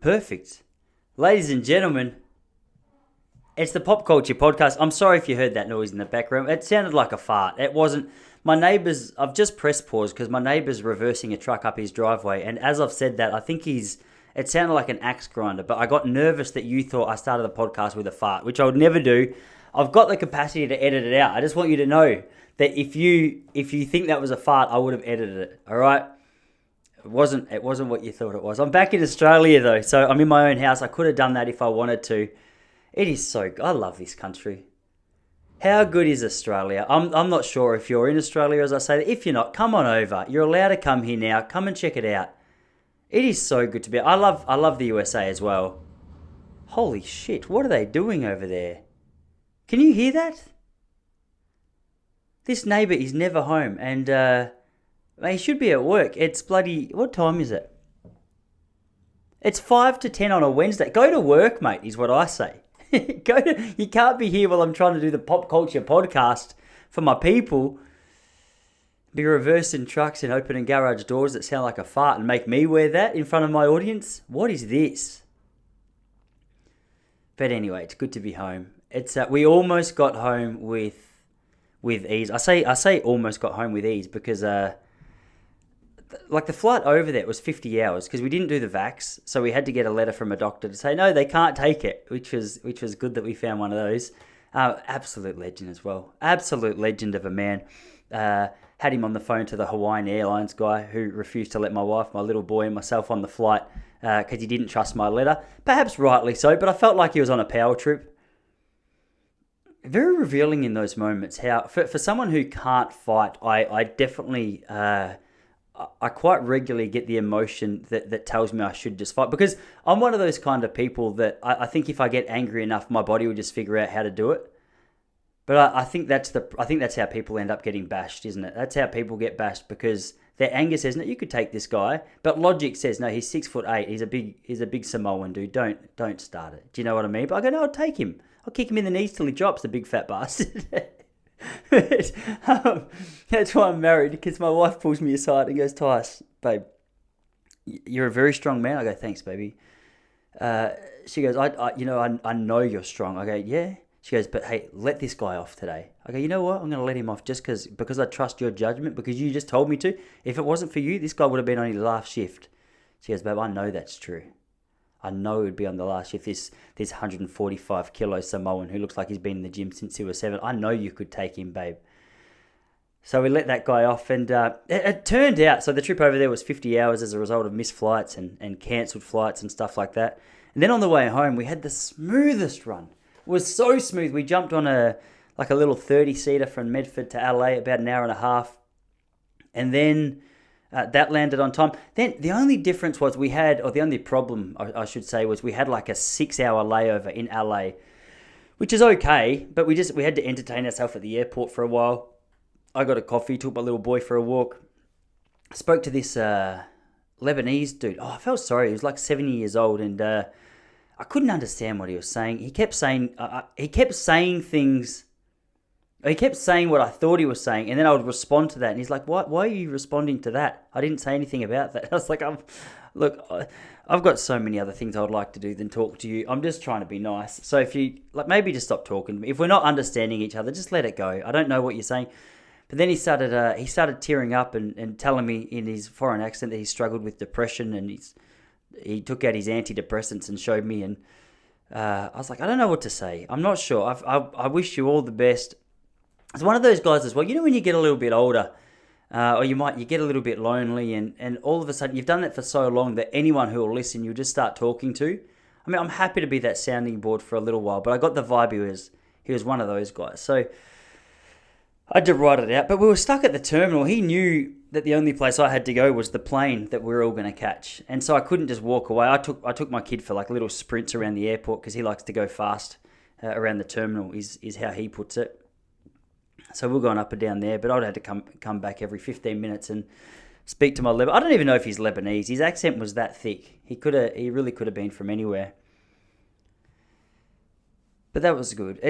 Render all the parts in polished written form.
Perfect. Ladies and gentlemen, it's the Pop Culture Podcast. I'm sorry if you heard that noise in the background. It sounded like a fart. It wasn't. My neighbour's, I've just pressed pause because my neighbour's reversing a truck up his driveway. And as I've said that, I think it sounded like an axe grinder. But I got nervous that you thought I started the podcast with a fart, which I would never do. I've got the capacity to edit it out. I just want you to know that if you think that was a fart, I would have edited it. All right? It wasn't what you thought it was. I'm back in Australia though, so I'm in my own house. I could have done that if I wanted to. It is so good. I love this country. How good is Australia? I'm not sure if you're in Australia, as I say. If you're not, come on over. You're allowed to come here now. Come and check it out. It is so good to be. I love the USA as well. Holy shit! What are they doing over there? Can you hear that? This neighbour is never home, and he should be at work. It's bloody. What time is it? It's 5 to 10 on a Wednesday. Go to work, mate, is what I say. You can't be here while I'm trying to do the pop culture podcast for my people. Be reversing trucks and opening garage doors that sound like a fart and make me wear that in front of my audience. What is this? But anyway, it's good to be home. It's we almost got home with ease. I say almost got home with ease because like the flight over there was 50 hours because we didn't do the vax, so we had to get a letter from a doctor to say no, they can't take it, which was good that we found one of those. Absolute legend as well, absolute legend of a man. Had him on the phone to the Hawaiian Airlines guy who refused to let my wife, my little boy, and myself on the flight because he didn't trust my letter. Perhaps rightly so, but I felt like he was on a power trip. Very revealing in those moments how for someone who can't fight, I definitely I quite regularly get the emotion that tells me I should just fight because I'm one of those kind of people that I think if I get angry enough, my body will just figure out how to do it. But I think that's how people end up getting bashed, isn't it? That's how people get bashed because their anger says, no, you could take this guy, but logic says, no, he's 6'8", he's a big Samoan dude. Don't start it. Do you know what I mean? But I go, no, I'll take him. I'll kick him in the knees till he drops, the big fat bastard. But, that's why I'm married, because my wife pulls me aside and goes, Tyson, babe, you're a very strong man. I go, thanks, baby. She goes, I know you're strong. I go, yeah. She goes, but hey, let this guy off today. I go, you know what? I'm going to let him off just because I trust your judgment, because you just told me to. If it wasn't for you, this guy would have been on his last shift. She goes, babe, I know that's true. I know it would be on the last shift. This 145 kilo Samoan who looks like he's been in the gym since he was 7. I know you could take him, babe. So we let that guy off, and it turned out, so the trip over there was 50 hours as a result of missed flights and cancelled flights and stuff like that. And then on the way home, we had the smoothest run. It was so smooth. We jumped on a little 30-seater from Medford to LA, about an hour and a half. And then that landed on time. Then the only difference was the only problem, I should say, was we had like a 6-hour layover in LA, which is okay, but we had to entertain ourselves at the airport for a while. I got a coffee, took my little boy for a walk. I spoke to this Lebanese dude. Oh, I felt sorry. He was like 70 years old, and I couldn't understand what he was saying. He kept saying things. He kept saying what I thought he was saying, and then I would respond to that. And he's like, "Why are you responding to that? I didn't say anything about that." I was like, I've got so many other things I would like to do than talk to you. I'm just trying to be nice. So if you maybe just stop talking to me. If we're not understanding each other, just let it go. I don't know what you're saying. But then he started tearing up and telling me in his foreign accent that he struggled with depression, and he took out his antidepressants and showed me, and I was like, I don't know what to say. I'm not sure. I wish you all the best. It's one of those guys as well. You know when you get a little bit older, or you get a little bit lonely, and all of a sudden you've done that for so long that anyone who will listen, you'll just start talking to. I mean, I'm happy to be that sounding board for a little while, but I got the vibe he was one of those guys. So I had to write it out, but we were stuck at the terminal. He knew that the only place I had to go was the plane that we were all going to catch, and so I couldn't just walk away. I took my kid for like little sprints around the airport because he likes to go fast around the terminal. Is how he puts it. So we we're going up and down there, but I'd had to come back every 15 minutes and speak to my Lebanese. I don't even know if he's Lebanese. His accent was that thick. He really could have been from anywhere. But that was good.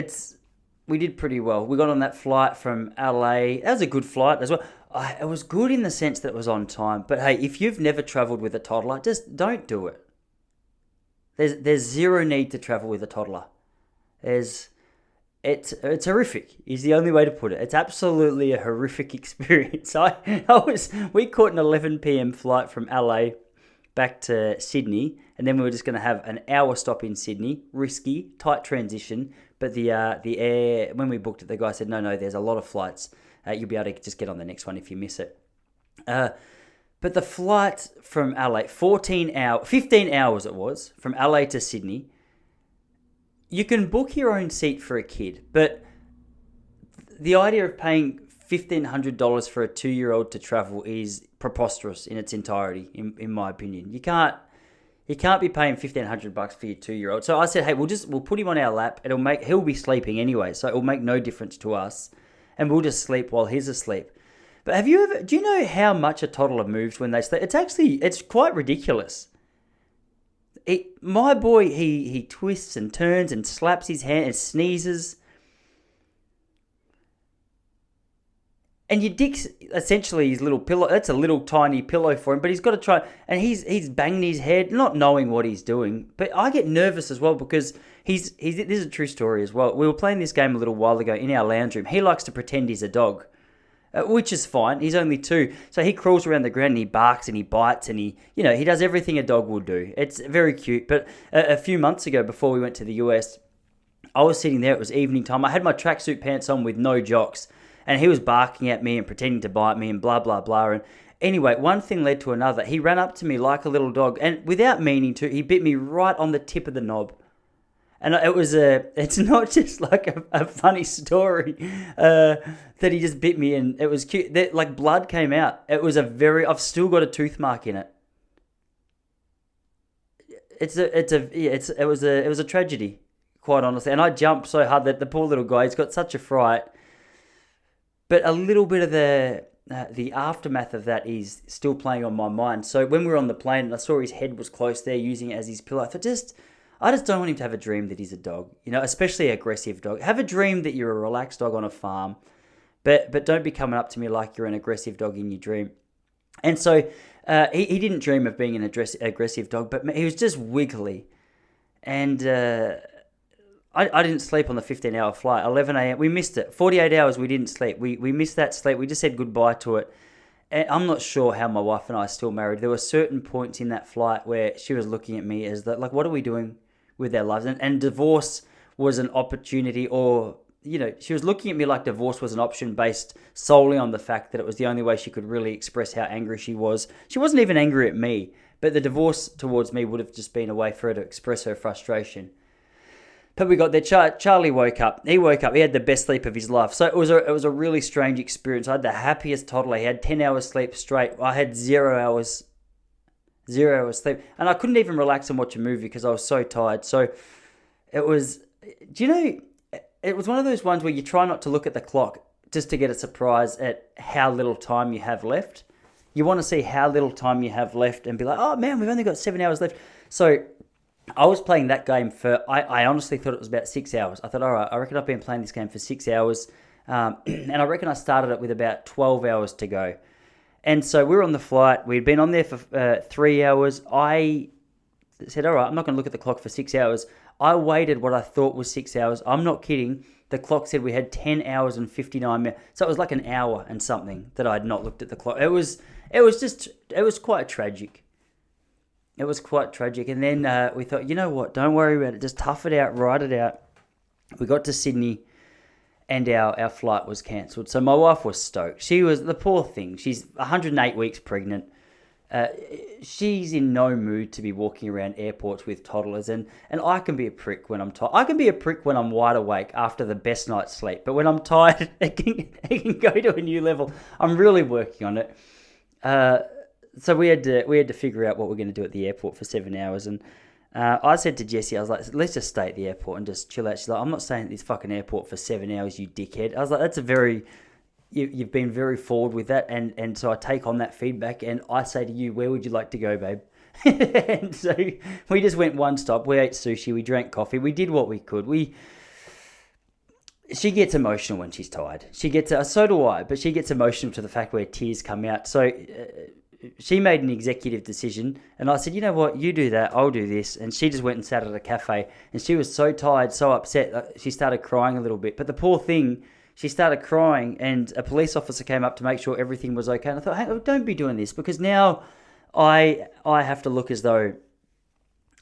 We did pretty well. We got on that flight from LA. That was a good flight as well. It was good in the sense that it was on time. But hey, if you've never travelled with a toddler, just don't do it. There's zero need to travel with a toddler. It's horrific is the only way to put it. It's absolutely a horrific experience. We caught an 11 p.m. flight from LA back to Sydney, and then we were just going to have an hour stop in Sydney. Risky, tight transition, but the air, when we booked it, the guy said, no, there's a lot of flights. You'll be able to just get on the next one if you miss it. But the flight from LA, 15 hours it was, from LA to Sydney. You can book your own seat for a kid, but the idea of paying $1,500 for a 2-year-old to travel is preposterous in its entirety, in my opinion. You can't be paying $1,500 for your 2-year-old. So I said, hey, we'll put him on our lap. He'll be sleeping anyway, so it'll make no difference to us, and we'll just sleep while he's asleep. But do you know how much a toddler moves when they sleep? It's quite ridiculous. My boy, he twists and turns and slaps his hand and sneezes. And your dick's essentially his little pillow. That's a little tiny pillow for him, but he's got to try. And he's banging his head, not knowing what he's doing. But I get nervous as well because this is a true story as well. We were playing this game a little while ago in our lounge room. He likes to pretend he's a dog, which is fine. He's only 2. So he crawls around the ground and he barks and he bites and he does everything a dog would do. It's very cute. But a few months ago, before we went to the US, I was sitting there. It was evening time. I had my tracksuit pants on with no jocks. And he was barking at me and pretending to bite me and blah, blah, blah. And anyway, one thing led to another. He ran up to me like a little dog. And without meaning to, he bit me right on the tip of the knob. And it's not just like a funny story that he just bit me and it was cute. Like blood came out. I've still got a tooth mark in it. It was a tragedy, quite honestly. And I jumped so hard that the poor little guy, he's got such a fright. But a little bit of the aftermath of that is still playing on my mind. So when we were on the plane and I saw his head was close there, using it as his pillow, I just don't want him to have a dream that he's a dog, especially an aggressive dog. Have a dream that you're a relaxed dog on a farm, but don't be coming up to me like you're an aggressive dog in your dream. And so he didn't dream of being an aggressive dog, but he was just wiggly. And I didn't sleep on the 15-hour flight, 11 a.m. We missed it. 48 hours we didn't sleep. We missed that sleep. We just said goodbye to it. And I'm not sure how my wife and I are still married. There were certain points in that flight where she was looking at me as that, like, what are we doing with our lives? And divorce was an opportunity, or, she was looking at me like divorce was an option based solely on the fact that it was the only way she could really express how angry she was. She wasn't even angry at me, but the divorce towards me would have just been a way for her to express her frustration. But we got there. Charlie woke up. He woke up. He had the best sleep of his life. So it was a really strange experience. I had the happiest toddler. He had 10 hours sleep straight. I had 0 hours sleep. And I couldn't even relax and watch a movie because I was so tired. So it was, it was one of those ones where you try not to look at the clock just to get a surprise at how little time you have left. You want to see how little time you have left and be like, oh man, we've only got 7 hours left. So I was playing that game I honestly thought it was about 6 hours. I thought, all right, I reckon I've been playing this game for 6 hours. And I reckon I started it with about 12 hours to go. And so we were on the flight. We'd been on there for 3 hours. I said, all right, I'm not going to look at the clock for 6 hours. I waited what I thought was 6 hours. I'm not kidding. The clock said we had 10 hours and 59 minutes. So it was like an hour and something that I had not looked at the clock. It was quite tragic. It was quite tragic. And then we thought, you know what? Don't worry about it. Just tough it out, ride it out. We got to Sydney and our flight was cancelled. So my wife was stoked. She was, the poor thing, she's 108 weeks pregnant. She's in no mood to be walking around airports with toddlers. And I can be a prick when I'm tired. I can be a prick when I'm wide awake after the best night's sleep. But when I'm tired, it can go to a new level. I'm really working on it. So we had to figure out what we're going to do at the airport for 7 hours. And I said to Jessie, I was like, let's just stay at the airport and just chill out. She's like, I'm not staying at this fucking airport for 7 hours, you dickhead. I was like, you've been very forward with that. And so I take on that feedback and I say to you, where would you like to go, babe? And so we just went one stop. We ate sushi. We drank coffee. We did what we could. She gets emotional when she's tired. So do I, but she gets emotional to the fact where tears come out. So she made an executive decision, and I said, you know what, you do that, I'll do this. And she just went and sat at a cafe, and she was so tired, so upset, that she started crying a little bit. But the poor thing, she started crying, and a police officer came up to make sure everything was okay. And I thought, hey, don't be doing this, because now I have to look as though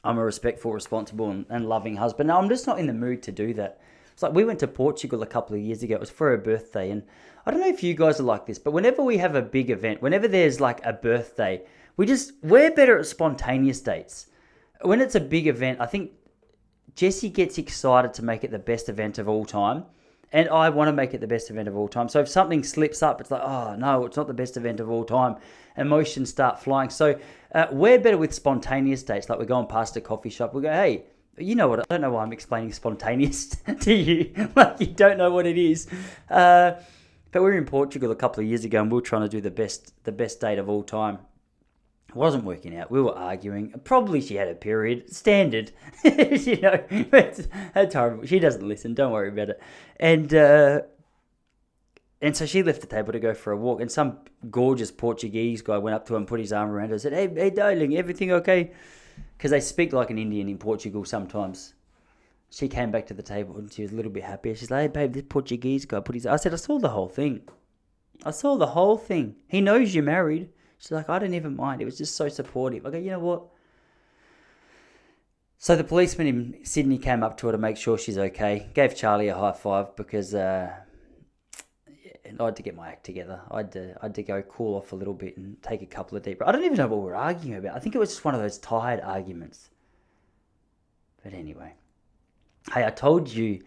I'm a respectful, responsible, and loving husband. Now, I'm just not in the mood to do that. It's like we went to Portugal a couple of years ago. It was for her birthday, and I don't know if you guys are like this, but whenever we have a big event, whenever there's like a birthday, we're better at spontaneous dates. When it's a big event, I think Jessie gets excited to make it the best event of all time, and I want to make it the best event of all time. So if something slips up, it's like, oh no, it's not the best event of all time. Emotions start flying. So we're better with spontaneous dates. Like we're going past a coffee shop, we go, hey, you know what? I don't know why I'm explaining spontaneous to you. Like you don't know what it is. But we were in Portugal a couple of years ago, and we were trying to do the best date of all time. It wasn't working out. We were arguing. Probably she had a period. Standard. That's horrible. She doesn't listen. Don't worry about it. And so she left the table to go for a walk, and some gorgeous Portuguese guy went up to her and put his arm around her and said, hey darling, everything okay? Because they speak like an Indian in Portugal sometimes. She came back to the table and she was a little bit happier. She's like, hey babe, this Portuguese guy put his... I said, I saw the whole thing. He knows you're married. She's like, I didn't even mind. It was just so supportive. I go, you know what? So the policeman in Sydney came up to her to make sure she's okay. Gave Charlie a high five because I had to get my act together. I had to go cool off a little bit and take a couple of deep breaths. I don't even know what we were arguing about. I think it was just one of those tired arguments. But anyway. Hey, I told you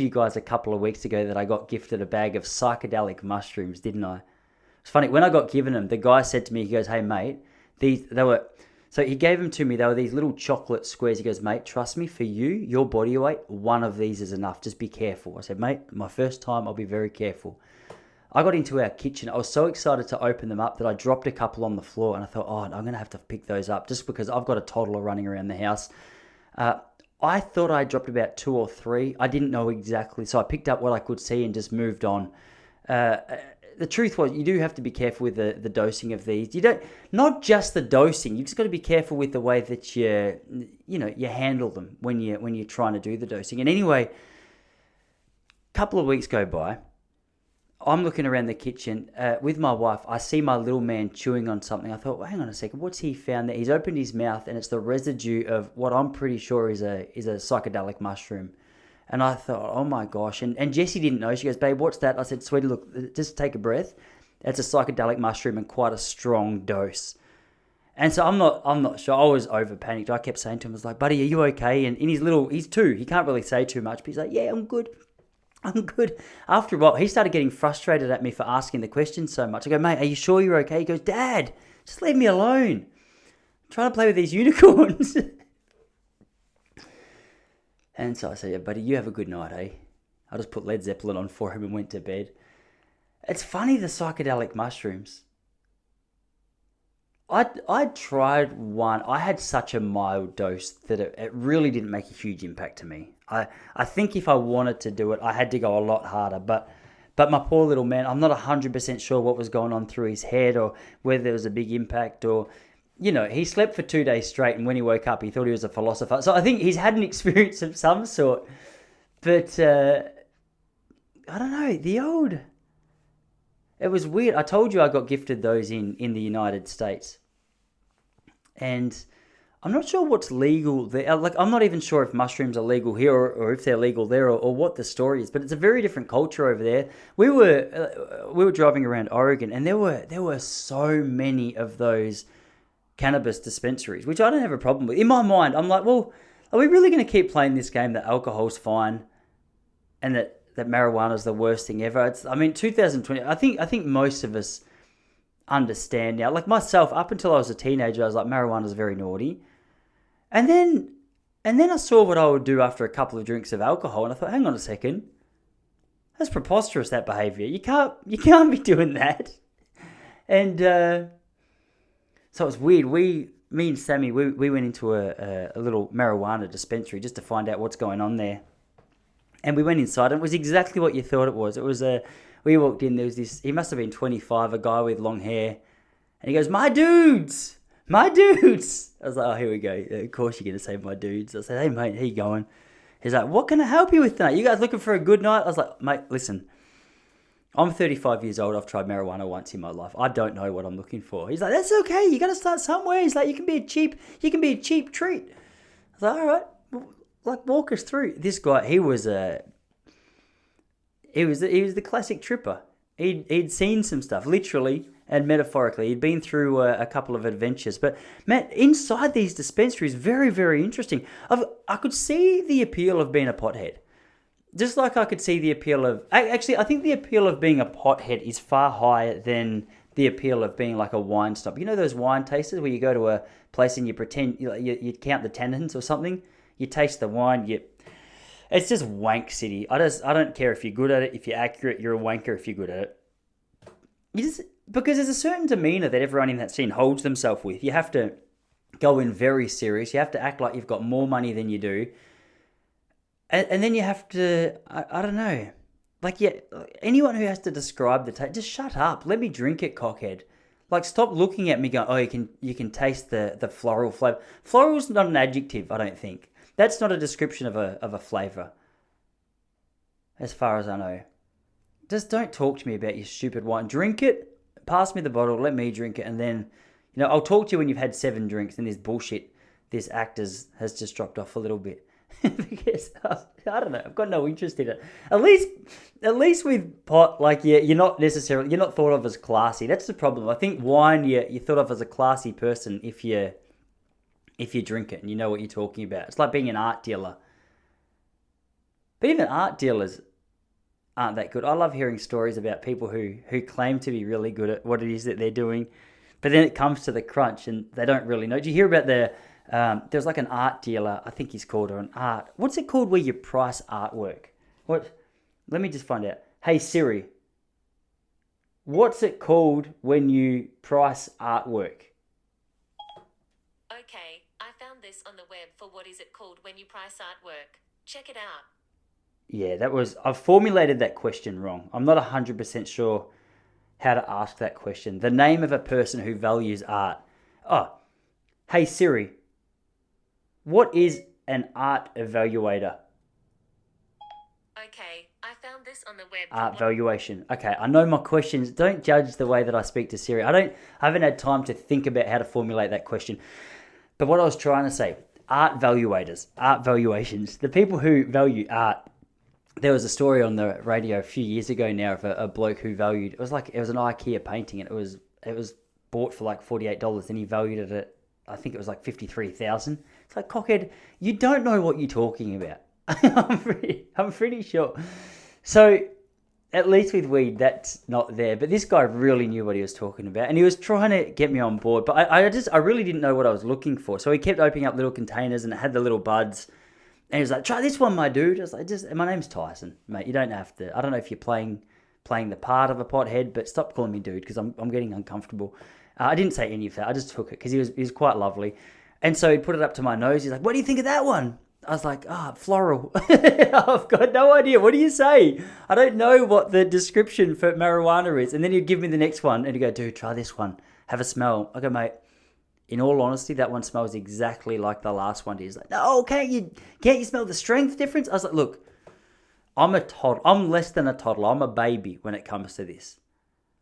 guys a couple of weeks ago that I got gifted a bag of psychedelic mushrooms, didn't I? It's funny, when I got given them, the guy said to me, he goes, hey mate, so he gave them to me, they were these little chocolate squares. He goes, mate, trust me, for you, your body weight, one of these is enough, just be careful. I said, mate, my first time, I'll be very careful. I got into our kitchen, I was so excited to open them up that I dropped a couple on the floor, and I thought, I'm going to have to pick those up, just because I've got a toddler running around the house. I thought I dropped about 2 or 3. I didn't know exactly, so I picked up what I could see and just moved on. The truth was, you do have to be careful with the dosing of these. Not just the dosing. You just got to be careful with the way that you handle them when you're trying to do the dosing. And anyway, a couple of weeks go by. I'm looking around the kitchen with my wife. I see my little man chewing on something. I thought, well, hang on a second, what's he found there? He's opened his mouth, and it's the residue of what I'm pretty sure is a psychedelic mushroom. And I thought, oh my gosh. And Jessie didn't know. She goes, babe, what's that? I said, sweetie, look, just take a breath. It's a psychedelic mushroom and quite a strong dose. And so I'm not sure. I was over panicked. I kept saying to him, I was like, buddy, are you okay? And he's 2. He can't really say too much, but he's like, yeah, I'm good. After a while, he started getting frustrated at me for asking the questions so much. I go, mate, are you sure you're okay? He goes, Dad, just leave me alone. I'm trying to play with these unicorns. And so I said, yeah, buddy, you have a good night, eh? I just put Led Zeppelin on for him and went to bed. It's funny, the psychedelic mushrooms. I tried one. I had such a mild dose that it really didn't make a huge impact to me. I think if I wanted to do it, I had to go a lot harder. But my poor little man, I'm not 100% sure what was going on through his head or whether there was a big impact or... he slept for 2 days straight, and when he woke up, he thought he was a philosopher. So I think he's had an experience of some sort. But, I don't know, it was weird. I told you I got gifted those in the United States. And I'm not sure what's legal there. Like, I'm not even sure if mushrooms are legal here or if they're legal there or what the story is. But it's a very different culture over there. We were driving around Oregon, and there were so many of those cannabis dispensaries, which I don't have a problem with. In my mind, I'm like, well, are we really going to keep playing this game that alcohol's fine and that marijuana is the worst thing ever? 2020, I think most of us understand now. Like myself, up until I was a teenager, I was like, marijuana's very naughty. And then I saw what I would do after a couple of drinks of alcohol, and I thought, hang on a second. That's preposterous, that behavior. You can't be doing that. And so it was weird. Me and Sammy, we went into a little marijuana dispensary just to find out what's going on there. And we went inside, and it was exactly what you thought it was. We walked in, there was this, he must have been 25, a guy with long hair, And he goes, my dudes, my dudes. I was like, oh, here we go. Of course you're going to say my dudes. I said, hey, mate, how you going? He's like, what can I help you with tonight? You guys looking for a good night? I was like, mate, listen, I'm 35 years old. I've tried marijuana once in my life. I don't know what I'm looking for. He's like, that's okay. You got to start somewhere. He's like, you can be a cheap treat. I was like, all right, like walk us through. This guy, he was the classic tripper. He'd seen some stuff, literally and metaphorically. He'd been through a couple of adventures. But, man, inside these dispensaries, very, very interesting. I could see the appeal of being a pothead. Just like I could see the appeal of... Actually, I think the appeal of being a pothead is far higher than the appeal of being like a wine snob. You know those wine tasters where you go to a place and you pretend... You count the tannins or something? You taste the wine, It's just wank city. I don't care if you're good at it. If you're accurate, you're a wanker if you're good at it. Because there's a certain demeanour that everyone in that scene holds themselves with. You have to go in very serious. You have to act like you've got more money than you do. And then you have to, I don't know, like, yeah, anyone who has to describe the taste, just shut up. Let me drink it, cockhead. Like, stop looking at me going, oh, you can taste the floral flavour. Floral's not an adjective, I don't think. That's not a description of a flavour, as far as I know. Just don't talk to me about your stupid wine. Drink it, pass me the bottle, let me drink it, and then, I'll talk to you when you've had 7 drinks and this bullshit, this actors has just dropped off a little bit. Because I don't know, I've got no interest in it. At least with pot, like, you're not thought of as classy. That's the problem. I think wine, you're thought of as a classy person if you drink it and you know what you're talking about. It's like being an art dealer. But even art dealers aren't that good. I love hearing stories about people who claim to be really good at what it is that they're doing, but then it comes to the crunch and they don't really know. Did you hear about there's like an art dealer, I think he's called, or an art. What's it called where you price artwork? What? Let me just find out. Hey Siri, what's it called when you price artwork? Okay, I found this on the web for what is it called when you price artwork. Check it out. Yeah, I've formulated that question wrong. I'm not 100% sure how to ask that question. The name of a person who values art. Oh, hey Siri, what is an art evaluator? Okay, I found this on the web. Art valuation. Okay, I know my questions. Don't judge the way that I speak to Siri. I haven't had time to think about how to formulate that question. But what I was trying to say, art valuators, art valuations, the people who value art. There was a story on the radio a few years ago now of a bloke who valued, it was an IKEA painting, and it was bought for like $48 and he valued it at, I think it was like $53,000. It's like, cockhead, you don't know what you're talking about. I'm pretty sure. So at least with weed, that's not there. But this guy really knew what he was talking about, and he was trying to get me on board. But I really didn't know what I was looking for. So he kept opening up little containers, and it had the little buds. And he was like, "Try this one, my dude." I was like, my name's Tyson, mate. You don't have to. I don't know if you're playing the part of a pothead, but stop calling me dude because I'm getting uncomfortable. I didn't say any of that. I just took it because he was quite lovely. And so he put it up to my nose. He's like, "What do you think of that one?" I was like, floral. I've got no idea. What do you say? I don't know what the description for marijuana is. And then he'd give me the next one and he'd go, "Dude, try this one. Have a smell." I go, "Mate, in all honesty, that one smells exactly like the last one." He's like, "No, can't you smell the strength difference?" I was like, "Look, I'm a toddler. I'm less than a toddler. I'm a baby when it comes to this.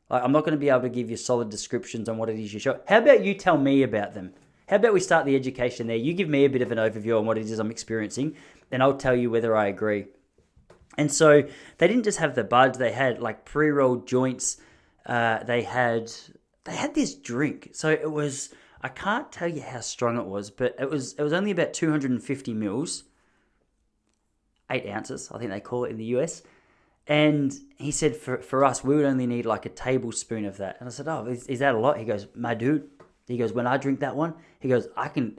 Like, I'm not going to be able to give you solid descriptions on what it is you show. How about you tell me about them? How about we start the education there? You give me a bit of an overview on what it is I'm experiencing, and I'll tell you whether I agree." And so they didn't just have the buds; they had like pre-rolled joints. They had this drink. So it was, I can't tell you how strong it was, but it was only about 250 mils, 8 ounces, I think they call it in the US. And he said for us, we would only need like a tablespoon of that. And I said, "Oh, is that a lot?" He goes, "My dude," he goes, "when I drink that one," he goes, I can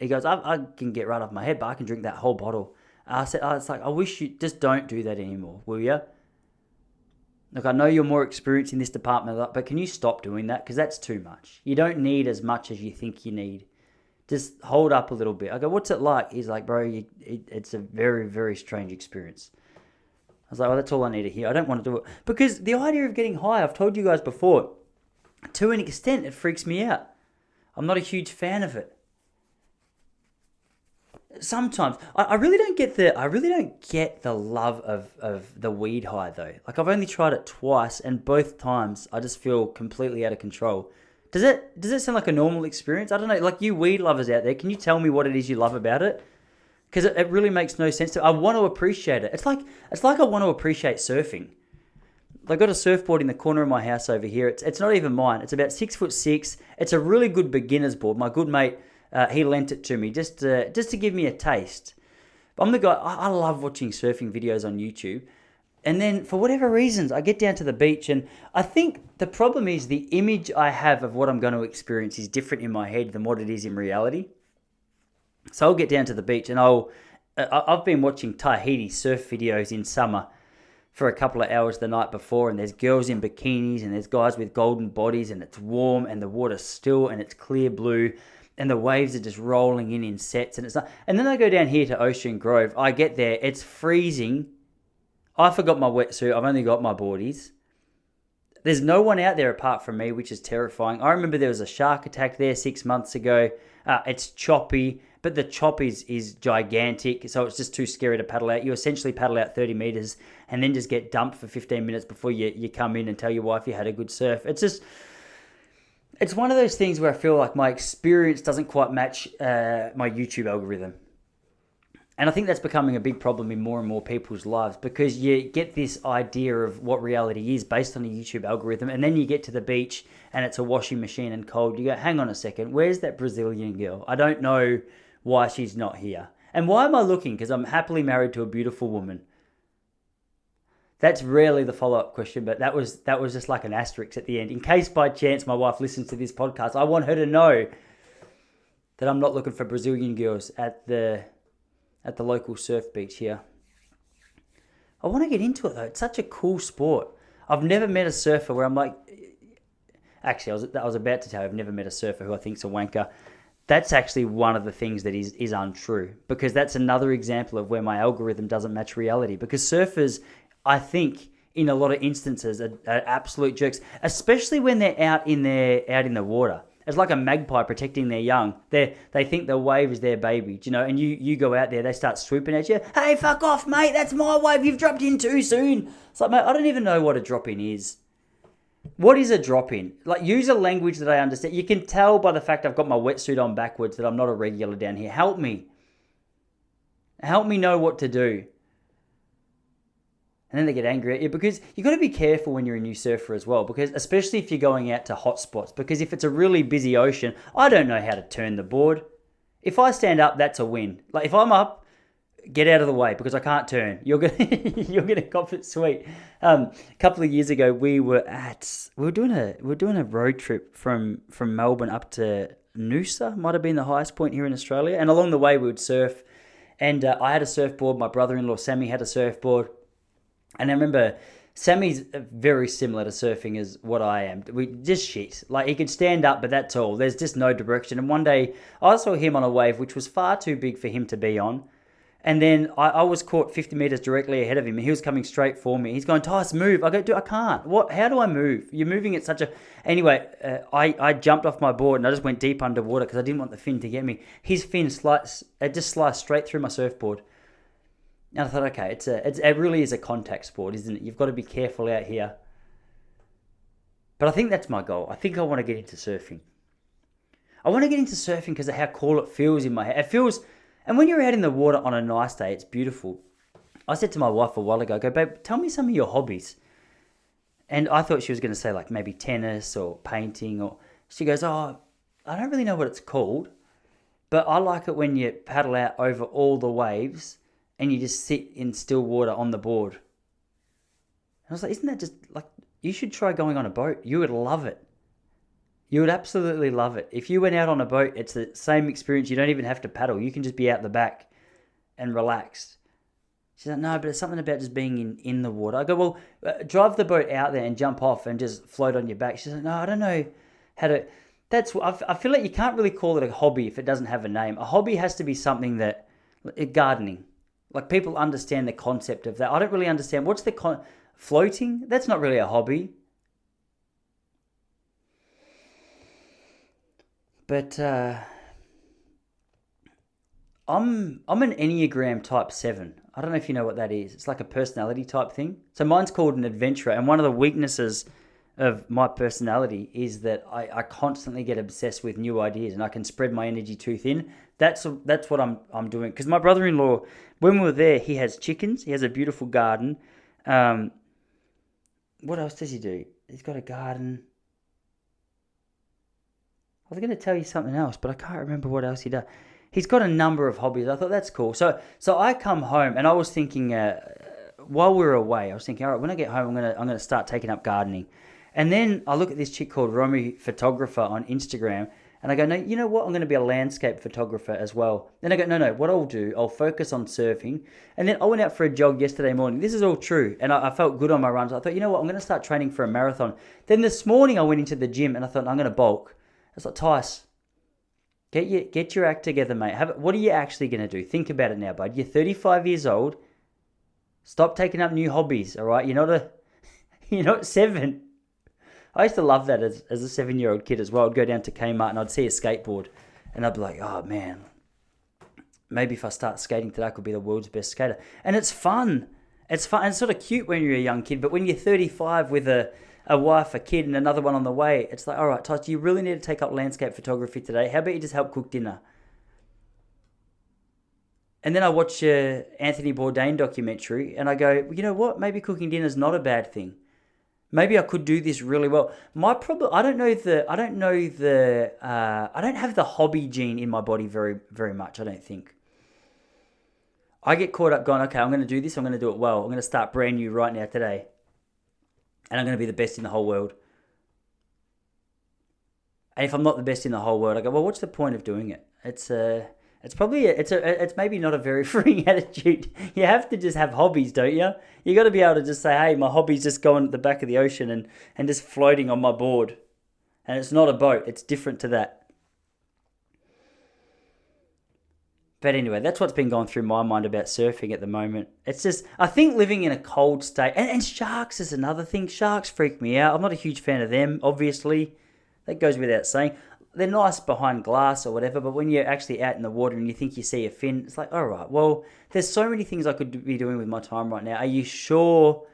get right off my head, but I can drink that whole bottle." I said, it's like, I wish you just don't do that anymore, will you? Look, I know you're more experienced in this department, but can you stop doing that? Because that's too much. You don't need as much as you think you need. Just hold up a little bit. I go, "What's it like?" He's like, "Bro, it's a very, very strange experience." I was like, "Well, that's all I need to hear. I don't want to do it." Because the idea of getting high, I've told you guys before, To an extent, it freaks me out. I'm not a huge fan of it. Sometimes I really don't get the love of the weed high though. Like I've only tried it twice, and both times I just feel completely out of control. Does it sound like a normal experience? I don't know. Like you weed lovers out there, can you tell me what it is you love about it? Because it really makes no sense. I want to appreciate it. It's like I want to appreciate surfing. I've got a surfboard in the corner of my house over here. It's not even mine. It's about 6'6". It's a really good beginner's board. My good mate, he lent it to me just to give me a taste. I'm the guy. I love watching surfing videos on YouTube, and then for whatever reasons, I get down to the beach, and I think the problem is the image I have of what I'm going to experience is different in my head than what it is in reality. So I'll get down to the beach, and I've been watching Tahiti surf videos in summer for a couple of hours the night before, and there's girls in bikinis and there's guys with golden bodies, and it's warm and the water's still and it's clear blue and the waves are just rolling in sets, and it's not. And then I go down here to Ocean Grove. I get there, it's freezing. I forgot my wetsuit. I've only got my boardies. There's no one out there apart from me, which is terrifying. I remember there was a shark attack there 6 months ago. It's choppy, but the chop is gigantic, so it's just too scary to paddle out. You essentially paddle out 30 meters and then just get dumped for 15 minutes before you come in and tell your wife you had a good surf. It's one of those things where I feel like my experience doesn't quite match my YouTube algorithm. And I think that's becoming a big problem in more and more people's lives, because you get this idea of what reality is based on a YouTube algorithm, and then you get to the beach and it's a washing machine and cold. You go, hang on a second, where's that Brazilian girl? I don't know why she's not here. And why am I looking? Because I'm happily married to a beautiful woman. That's rarely the follow-up question, but that was just like an asterisk at the end. In case by chance my wife listens to this podcast, I want her to know that I'm not looking for Brazilian girls at the local surf beach here. I want to get into it though. It's such a cool sport. I've never met a surfer where I'm like... Actually, I was about to tell you I've never met a surfer who I think's a wanker. That's actually one of the things that is untrue, because that's another example of where my algorithm doesn't match reality. Because surfers, I think, in a lot of instances, are absolute jerks, especially when they're out in the water. It's like a magpie protecting their young. They think the wave is their baby, you know. And you go out there, they start swooping at you. Hey, fuck off, mate! That's my wave. You've dropped in too soon. It's like, mate, I don't even know what a drop in is. What is a drop-in? Like, use a language that I understand. You can tell by the fact I've got my wetsuit on backwards that I'm not a regular down here. Help me. Help me know what to do. And then they get angry at you, because you've got to be careful when you're a new surfer as well, because especially if you're going out to hot spots, because if it's a really busy ocean, I don't know how to turn the board. If I stand up, that's a win. Like, if I'm up, get out of the way, because I can't turn. You're gonna cop it sweet. A couple of years ago, we were doing a road trip from Melbourne up to Noosa. Might have been the highest point here in Australia. And along the way, we would surf. And I had a surfboard. My brother-in-law Sammy had a surfboard. And I remember Sammy's very similar to surfing as what I am. We just shit. Like, he could stand up, but that's all. There's just no direction. And one day, I saw him on a wave which was far too big for him to be on. And then I was caught 50 meters directly ahead of him, and he was coming straight for me. He's going, Tyson, move. I go, dude, I can't. What? How do I move? You're moving at such a... Anyway, I jumped off my board, and I just went deep underwater because I didn't want the fin to get me. His fin just sliced straight through my surfboard. And I thought, okay, it really is a contact sport, isn't it? You've got to be careful out here. But I think that's my goal. I think I want to get into surfing. I want to get into surfing because of how cool it feels in my head. It feels... And when you're out in the water on a nice day, it's beautiful. I said to my wife a while ago, I go, babe, tell me some of your hobbies. And I thought she was going to say like maybe tennis or painting. Or she goes, oh, I don't really know what it's called, but I like it when you paddle out over all the waves and you just sit in still water on the board. And I was like, isn't that just like, you should try going on a boat. You would love it. You would absolutely love it. If you went out on a boat, it's the same experience. You don't even have to paddle. You can just be out the back and relax. She's like, no, but it's something about just being in the water. I go, well, drive the boat out there and jump off and just float on your back. She's like, no, I don't know how to... I feel like you can't really call it a hobby if it doesn't have a name. A hobby has to be something that... Gardening. Like, people understand the concept of that. I don't really understand. What's the... Floating? That's not really a hobby. But I'm an Enneagram type 7. I don't know if you know what that is. It's like a personality type thing. So mine's called an adventurer, and one of the weaknesses of my personality is that I constantly get obsessed with new ideas, and I can spread my energy too thin. That's what I'm doing. Because my brother-in-law, when we were there, he has chickens. He has a beautiful garden. What else does he do? He's got a garden. I was going to tell you something else, but I can't remember what else he does. He's got a number of hobbies. I thought that's cool. So I come home and I was thinking, while we were away, I was thinking, all right, when I get home, I'm gonna start taking up gardening. And then I look at this chick called Romy Photographer on Instagram, and I go, no, you know what? I'm going to be a landscape photographer as well. Then I go, no, what I'll do, I'll focus on surfing. And then I went out for a jog yesterday morning. This is all true. And I felt good on my runs. I thought, you know what? I'm going to start training for a marathon. Then this morning I went into the gym and I thought, I'm going to bulk. I was like, Tyson, get your act together, mate. What are you actually going to do? Think about it now, bud. You're 35 years old. Stop taking up new hobbies, all right? You're not 7. I used to love that as a 7-year-old kid as well. I'd go down to Kmart and I'd see a skateboard and I'd be like, oh man, maybe if I start skating today, I could be the world's best skater. And it's fun. It's fun. And it's sort of cute when you're a young kid, but when you're 35 with a wife, a kid, and another one on the way, it's like, all right, Tyson, you really need to take up landscape photography today. How about you just help cook dinner? And then I watch Anthony Bourdain documentary and I go, well, you know what? Maybe cooking dinner is not a bad thing. Maybe I could do this really well. My problem, I don't have the hobby gene in my body very, very much, I don't think. I get caught up going, okay, I'm going to do this. I'm going to do it well. I'm going to start brand new right now today. And I'm going to be the best in the whole world. And if I'm not the best in the whole world, I go, well, what's the point of doing it? It's maybe not a very freeing attitude. You have to just have hobbies, don't you? You got to be able to just say, hey, my hobby's just going at the back of the ocean and just floating on my board. And it's not a boat. It's different to that. But anyway, that's what's been going through my mind about surfing at the moment. It's just, I think living in a cold state, and sharks is another thing. Sharks freak me out. I'm not a huge fan of them, obviously. That goes without saying. They're nice behind glass or whatever, but when you're actually out in the water and you think you see a fin, it's like, all right, well, there's so many things I could be doing with my time right now. Are you sure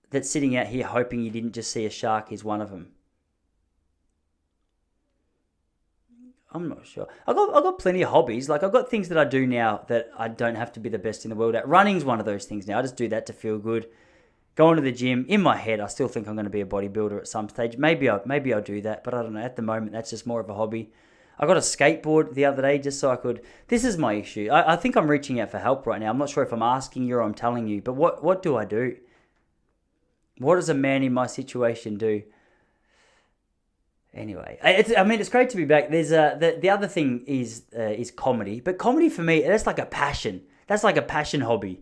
that sitting out here hoping you didn't just see a shark is one of them? I'm not sure. I've got plenty of hobbies. Like, I've got things that I do now that I don't have to be the best in the world at. Running's one of those things now. I just do that to feel good. Going to the gym, in my head, I still think I'm going to be a bodybuilder at some stage. Maybe I'll do that, but I don't know. At the moment, that's just more of a hobby. I got a skateboard the other day just so I could... This is my issue. I think I'm reaching out for help right now. I'm not sure if I'm asking you or I'm telling you, but what do I do? What does a man in my situation do? Anyway, it's great to be back. There's the other thing is comedy, but comedy for me, that's like a passion. That's like a passion hobby.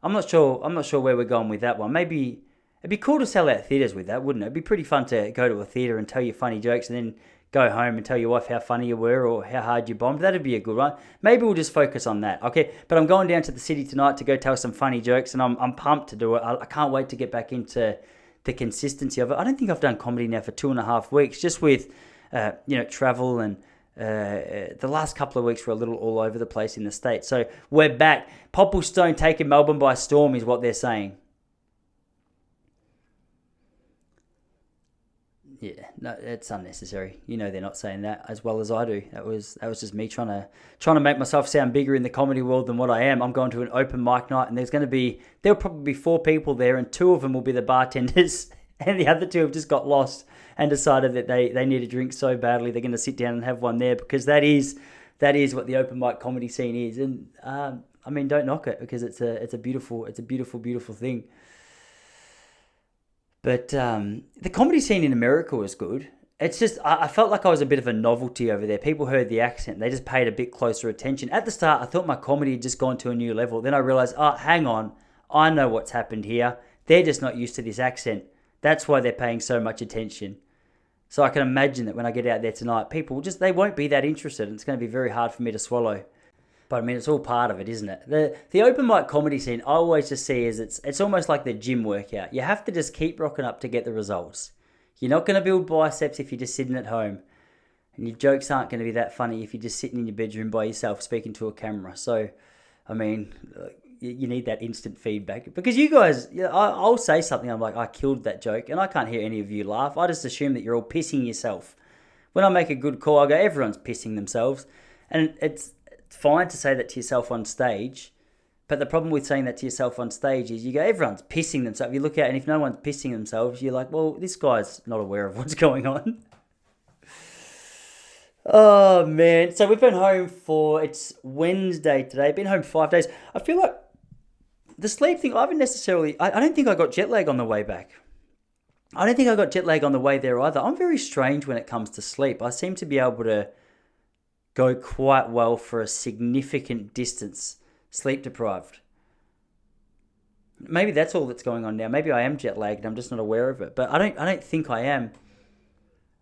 I'm not sure where we're going with that one. Maybe it'd be cool to sell out theatres with that, wouldn't it? It'd be pretty fun to go to a theatre and tell your funny jokes and then go home and tell your wife how funny you were or how hard you bombed. That'd be a good one. Maybe we'll just focus on that, okay? But I'm going down to the city tonight to go tell some funny jokes, and I'm pumped to do it. I can't wait to get back into the consistency of it. I don't think I've done comedy now for 2.5 weeks, just with travel and the last couple of weeks were a little all over the place in the States. So we're back. Popplestone taking Melbourne by storm is what they're saying. Yeah, no, it's unnecessary. You know they're not saying that as well as I do. That was just me trying to make myself sound bigger in the comedy world than what I am. I'm going to an open mic night and there'll probably be 4 people there and 2 of them will be the bartenders and the other 2 have just got lost and decided that they need a drink so badly they're going to sit down and have one there, because that is what the open mic comedy scene is. And don't knock it, because it's a beautiful thing. But the comedy scene in America was good. It's just, I felt like I was a bit of a novelty over there. People heard the accent. They just paid a bit closer attention. At the start, I thought my comedy had just gone to a new level. Then I realized, hang on, I know what's happened here. They're just not used to this accent. That's why they're paying so much attention. So I can imagine that when I get out there tonight, people they won't be that interested. And it's going to be very hard for me to swallow. But it's all part of it, isn't it? The open mic comedy scene, I always just see as it's almost like the gym workout. You have to just keep rocking up to get the results. You're not going to build biceps if you're just sitting at home. And your jokes aren't going to be that funny if you're just sitting in your bedroom by yourself speaking to a camera. So, I mean, you need that instant feedback. Because you guys, I'll say something, I'm like, I killed that joke, and I can't hear any of you laugh. I just assume that you're all pissing yourself. When I make a good call, I go, everyone's pissing themselves. And it's fine to say that to yourself on stage. But the problem with saying that to yourself on stage is you go, everyone's pissing themselves. You look out, and if no one's pissing themselves, you're like, well, this guy's not aware of what's going on. Oh, man. So we've been home it's Wednesday today. Been home 5 days. I feel like the sleep thing, I haven't necessarily, I don't think I got jet lag on the way back. I don't think I got jet lag on the way there either. I'm very strange when it comes to sleep. I seem to be able to go quite well for a significant distance, sleep deprived. Maybe that's all that's going on now. Maybe I am jet lagged and I'm just not aware of it. But I don't think I am.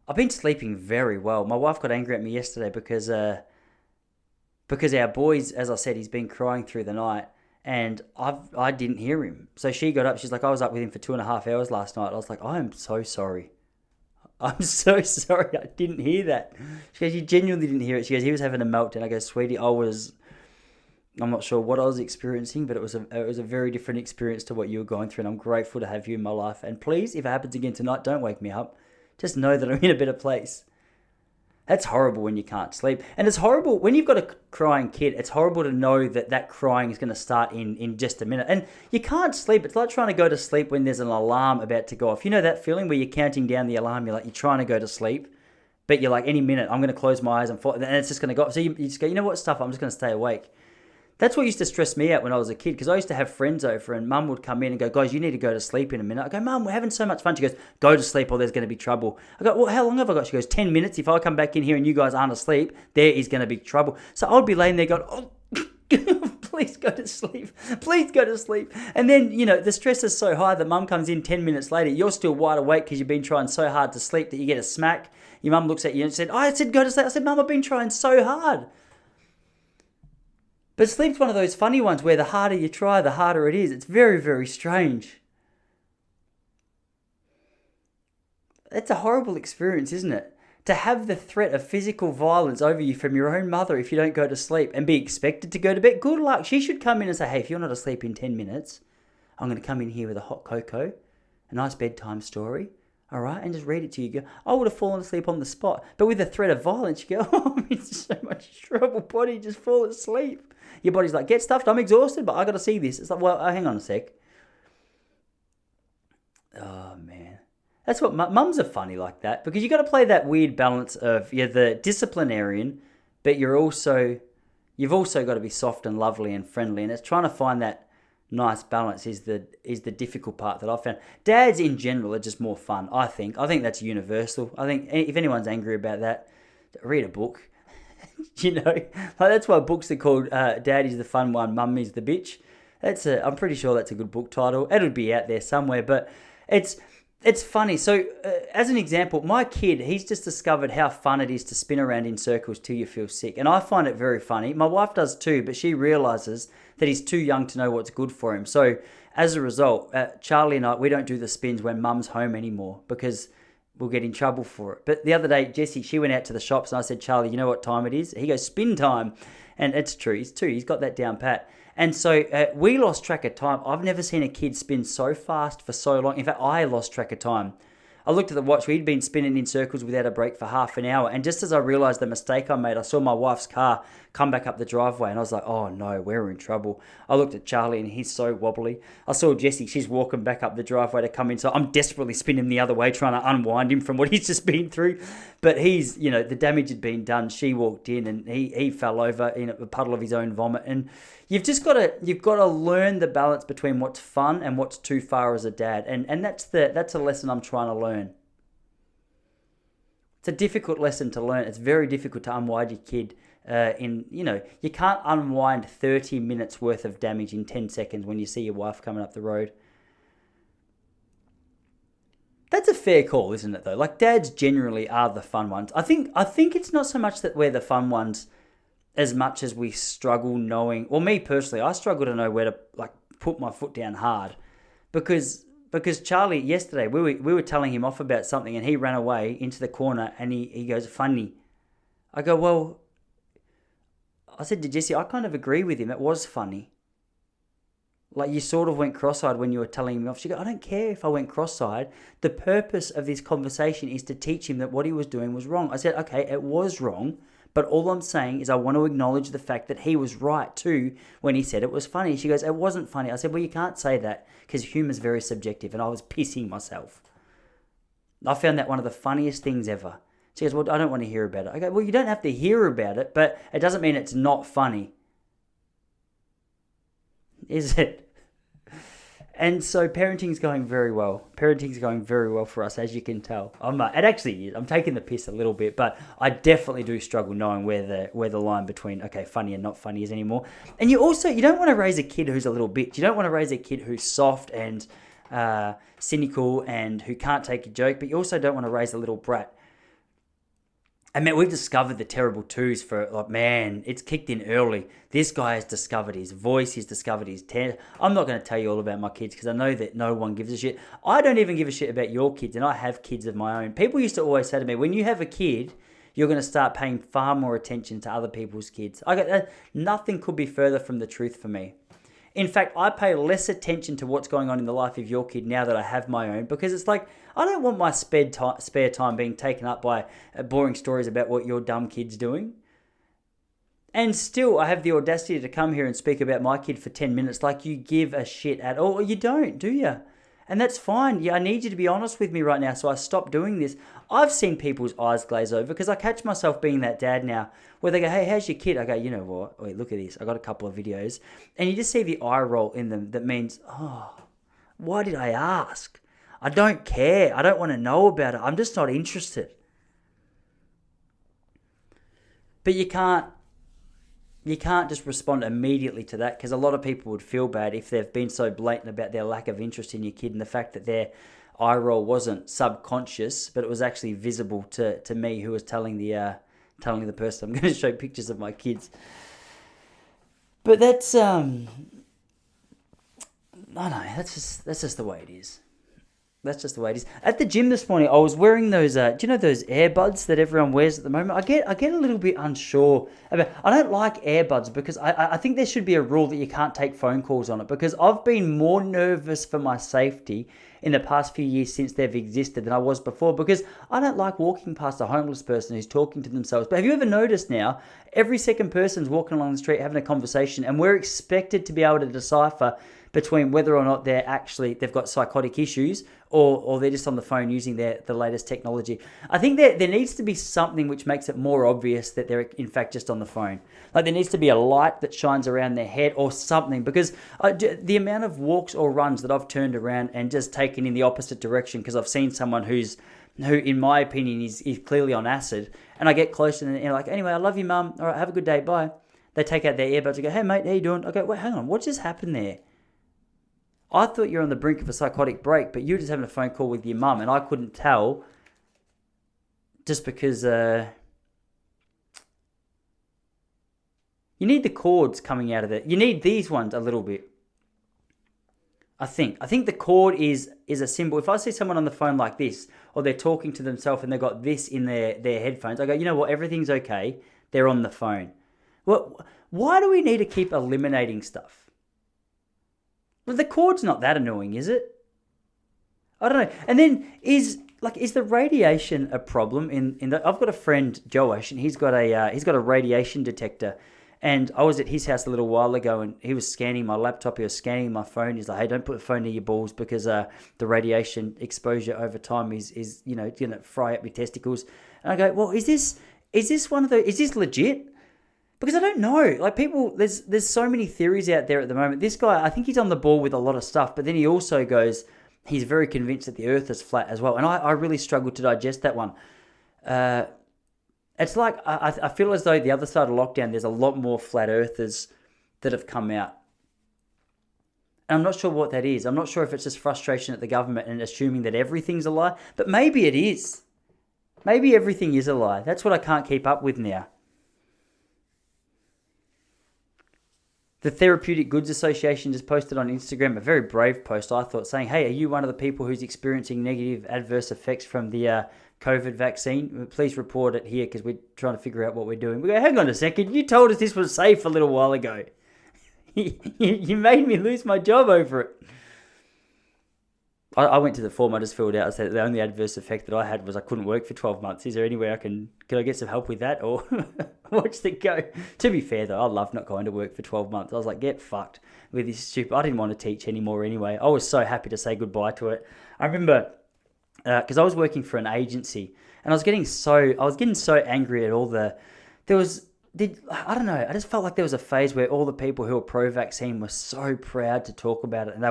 I've been sleeping very well. My wife got angry at me yesterday because our boys, as I said, he's been crying through the night, and I didn't hear him. So she got up. She's like, I was up with him for 2.5 hours last night. I was like, I am so sorry. I'm so sorry. I didn't hear that. She goes, you genuinely didn't hear it. She goes, he was having a meltdown. I go, sweetie, I'm not sure what I was experiencing, but it was a very different experience to what you were going through, and I'm grateful to have you in my life. And please, if it happens again tonight, don't wake me up. Just know that I'm in a better place. That's horrible when you can't sleep. And it's horrible when you've got a crying kid. It's horrible to know that crying is going to start in just a minute. And you can't sleep. It's like trying to go to sleep when there's an alarm about to go off. You know that feeling where you're counting down the alarm? You're trying to go to sleep, but you're like, any minute, I'm going to close my eyes and it's just going to go off. So you just go, you know what, stuff, I'm just going to stay awake. That's what used to stress me out when I was a kid, because I used to have friends over and Mum would come in and go, guys, you need to go to sleep in a minute. I go, Mum, we're having so much fun. She goes, go to sleep or there's going to be trouble. I go, well, how long have I got? She goes, 10 minutes. If I come back in here and you guys aren't asleep, there is going to be trouble. So I'd be laying there going, oh, please go to sleep. Please go to sleep. And then, the stress is so high that Mum comes in 10 minutes later. You're still wide awake because you've been trying so hard to sleep that you get a smack. Your mum looks at you and said, I said, go to sleep. I said, Mum, I've been trying so hard. But sleep's one of those funny ones where the harder you try, the harder it is. It's very, very strange. It's a horrible experience, isn't it? To have the threat of physical violence over you from your own mother if you don't go to sleep and be expected to go to bed. Good luck. She should come in and say, hey, if you're not asleep in 10 minutes, I'm going to come in here with a hot cocoa, a nice bedtime story, all right, and just read it to you. You go, I would have fallen asleep on the spot. But with the threat of violence, you go, oh, I'm in so much trouble, buddy, just fall asleep. Your body's like, get stuffed, I'm exhausted, but I got to see this. It's like, well, hang on a sec. Oh, man. That's what mums are funny like that, because you got to play that weird balance of you're the disciplinarian, but you've also got to be soft and lovely and friendly, and it's trying to find that nice balance is the difficult part that I've found. Dads in general are just more fun, I think. I think that's universal. I think if anyone's angry about that, read a book. That's why books are called Daddy's the Fun One, Mummy's the Bitch. I'm pretty sure that's a good book title. It would be out there somewhere, but it's funny. So, as an example, my kid, he's just discovered how fun it is to spin around in circles till you feel sick. And I find it very funny. My wife does too, but she realizes that he's too young to know what's good for him. So, as a result, Charlie and I, we don't do the spins when Mum's home anymore because we'll get in trouble for it. But the other day, Jessie, she went out to the shops and I said, Charlie, you know what time it is? He goes, spin time. And it's true. He's two. He's got that down pat. And so we lost track of time. I've never seen a kid spin so fast for so long. In fact, I lost track of time. I looked at the watch. We'd been spinning in circles without a break for half an hour. And just as I realised the mistake I made, I saw my wife's car come back up the driveway. And I was like, oh no, we're in trouble. I looked at Charlie and he's so wobbly. I saw Jessie. She's walking back up the driveway to come in. So I'm desperately spinning the other way, trying to unwind him from what he's just been through. But he's, the damage had been done. She walked in and he fell over in a puddle of his own vomit. And you've got to learn the balance between what's fun and what's too far as a dad. And that's a lesson I'm trying to learn. It's a difficult lesson to learn. It's very difficult to unwind your kid. You can't unwind 30 minutes worth of damage in 10 seconds when you see your wife coming up the road. That's a fair call, isn't it, though? Like, dads generally are the fun ones. I think it's not so much that we're the fun ones as much as we struggle knowing, or me personally, I struggle to know where to put my foot down hard, because Charlie yesterday we were telling him off about something and he ran away into the corner and he goes funny, I go, well, I said to Jessie, I kind of agree with him. It was funny. Like, you sort of went cross-eyed when you were telling me off. She goes, I don't care if I went cross-eyed. The purpose of this conversation is to teach him that what he was doing was wrong. I said, okay, it was wrong, but all I'm saying is I want to acknowledge the fact that he was right too when he said it was funny. She goes, it wasn't funny. I said, well, you can't say that because humour's very subjective, and I was pissing myself. I found that one of the funniest things ever. She goes, well, I don't want to hear about it. I go, well, you don't have to hear about it, but it doesn't mean it's not funny. Is it? And so parenting's going very well. Parenting's going very well for us, as you can tell. It actually is. I'm taking the piss a little bit, but I definitely do struggle knowing where the line between, okay, funny and not funny is anymore. And you don't want to raise a kid who's a little bitch. You don't want to raise a kid who's soft and cynical and who can't take a joke, but you also don't want to raise a little brat. And man, we've discovered the terrible twos it's kicked in early. This guy has discovered his voice, he's discovered his I'm not going to tell you all about my kids because I know that no one gives a shit. I don't even give a shit about your kids, and I have kids of my own. People used to always say to me, when you have a kid, you're going to start paying far more attention to other people's kids. Nothing could be further from the truth for me. In fact, I pay less attention to what's going on in the life of your kid now that I have my own, because it's like, I don't want my spare time being taken up by boring stories about what your dumb kid's doing. And still, I have the audacity to come here and speak about my kid for 10 minutes like you give a shit at all. You don't, do you? And that's fine. Yeah, I need you to be honest with me right now, so I stop doing this. I've seen people's eyes glaze over because I catch myself being that dad now where they go, hey, how's your kid? I go, you know what? Wait, look at this. I got a couple of videos. And you just see the eye roll in them that means, oh, why did I ask? I don't care. I don't want to know about it. I'm just not interested. But you can't just respond immediately to that, because a lot of people would feel bad if they've been so blatant about their lack of interest in your kid and the fact that their eye roll wasn't subconscious, but it was actually visible to me, who was telling the person I'm going to show pictures of my kids. But that's I don't know, that's just the way it is. That's just the way it is. At the gym this morning, I was wearing those, do you know those earbuds that everyone wears at the moment? I get a little bit unsure about. I don't like earbuds because I think there should be a rule that you can't take phone calls on it, because I've been more nervous for my safety in the past few years since they've existed than I was before, because I don't like walking past a homeless person who's talking to themselves. But have you ever noticed now, every second person's walking along the street having a conversation, and we're expected to be able to decipher between whether or not they've got psychotic issues or they're just on the phone using the latest technology. I think there needs to be something which makes it more obvious that they're in fact just on the phone. Like, there needs to be a light that shines around their head or something, because the amount of walks or runs that I've turned around and just taken in the opposite direction because I've seen someone who in my opinion is clearly on acid, and I get close and they're like, anyway, I love you, mum. All right, have a good day, bye. They take out their earbuds and go, hey mate, how you doing? I go, wait, hang on, what just happened there? I thought you were on the brink of a psychotic break, but you were just having a phone call with your mum, and I couldn't tell just because you need the cords coming out of it. You need these ones a little bit. I think the cord is a symbol. If I see someone on the phone like this, or they're talking to themselves and they've got this in their headphones, I go, you know what, everything's okay. They're on the phone. Well, why do we need to keep eliminating stuff? Well, the cord's not that annoying, is it? I don't know. And then is the radiation a problem? I've got a friend, Joash, and he's got a radiation detector. And I was at his house a little while ago, and he was scanning my laptop. He was scanning my phone. He's like, "Hey, don't put the phone near your balls because the radiation exposure over time is going to fry up your testicles." And I go, "Well, is this legit?" Because I don't know. Like, people, there's so many theories out there at the moment. This guy, I think he's on the ball with a lot of stuff, but then he also goes, he's very convinced that the earth is flat as well. And I really struggle to digest that one. It's like, I feel as though the other side of lockdown, there's a lot more flat earthers that have come out. And I'm not sure what that is. I'm not sure if it's just frustration at the government and assuming that everything's a lie, but maybe it is. Maybe everything is a lie. That's what I can't keep up with now. The Therapeutic Goods Association just posted on Instagram a very brave post, I thought, saying, hey, are you one of the people who's experiencing negative adverse effects from the COVID vaccine? Please report it here because we're trying to figure out what we're doing. We go, hang on a second, you told us this was safe a little while ago. You made me lose my job over it. I went to the form, I just filled out. I said the only adverse effect that I had was I couldn't work for 12 months. Is there any way can I get some help with that or watch it go? To be fair though, I love not going to work for 12 months. I was like, get fucked with this stupid. I didn't want to teach anymore anyway. I was so happy to say goodbye to it. I remember because I was working for an agency and I was getting so angry at all I don't know. I just felt like there was a phase where all the people who were pro-vaccine were so proud to talk about it, and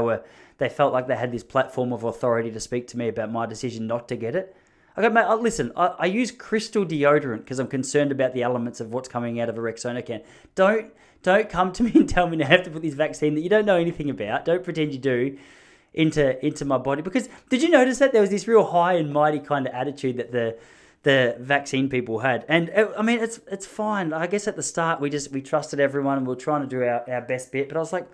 they felt like they had this platform of authority to speak to me about my decision not to get it. I go, mate, listen, I use crystal deodorant because I'm concerned about the elements of what's coming out of a Rexona can. Don't come to me and tell me I have to put this vaccine that you don't know anything about. Don't pretend you do into my body. Because did you notice that there was this real high and mighty kind of attitude that the vaccine people had? And I mean, it's fine. I guess at the start we trusted everyone and we were trying to do our best bit. But I was like,